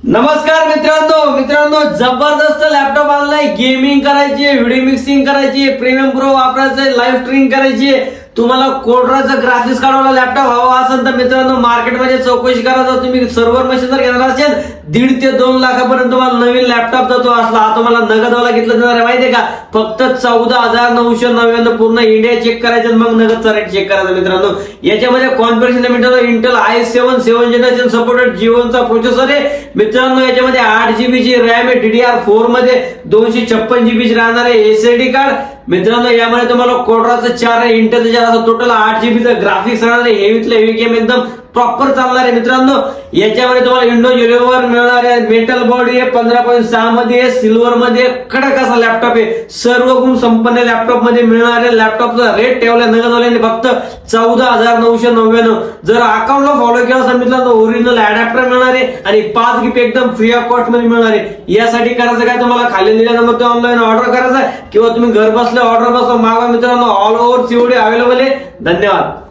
नमस्कार मित्रांनो जबरदस्त लॅपटॉप आणलाय. गेमिंग करायची, व्हिडिओ मिक्सिंग करायची, प्रीमियम प्रो वापरायचे, लाईव्ह स्ट्रीमिंग करायची. तुम्हाला कोड्राचं ग्राफिक्स काढवायला लॅपटॉप हवा असेल तर मित्रांनो मार्केटमध्ये चौकशी करा. जर तुम्ही सर्व्हर मशीन जर घेणार असेल 1.5 ते 2 लाखापर्यंत तुम्हाला नवीन लॅपटॉप जो असला हा तुम्हाला नगदवाला घेतला जाणार आहे. माहितीये का? फक्त 14,999 पूर्ण इंडिया चेक करायचं, मग नगदचा रेट चेक करायचा. मित्रांनो याच्यामध्ये कॉन्फिगरेशन मित्रांनो Intel i7 7 generation supported G1 processor आहे. मित्रांनो याच्यामध्ये 8GB ची रॅम आहे. DDR4 मध्ये 256GB राहणार आहे एसएसडी कार्ड. मित्रांनो यामध्ये तुम्हाला कोड्राचं 4 आहे, इंटेलचं 4 असं टोटल 8GB चं ग्राफिक्स राहणार आहे. हेवीतले हेवी गेम एकदम प्रॉपर चालणार आहे. मित्रांनो याच्यामध्ये तुम्हाला विंडोज 11 मिळणार आहे. मेटल बॉडी आहे, 15.6 मध्ये, सिल्वर मध्ये कडक असा लॅपटॉप आहे. सर्व गुण संपन्न लॅपटॉप मध्ये मिळणार आहे. लॅपटॉपचा रेट ठेवला नगदवाल्याने फक्त 14,999. जर अकाउंटला फॉलो केला तर मित्रांनो ओरिजिनल अडॅप्टर मिळणार आहे आणि 5 GB एकदम फ्री ऑफ कॉस्ट मध्ये मिळणार आहे. यासाठी करायचं काय, तुम्हाला खाली दिलेल्या नंबर ते ऑनलाईन ऑर्डर करायचा किंवा तुम्ही घर बसल्या ऑर्डर बसला मागा. मित्रांनो ऑल ओव्हर सीओडी अवेलेबल आहे. धन्यवाद.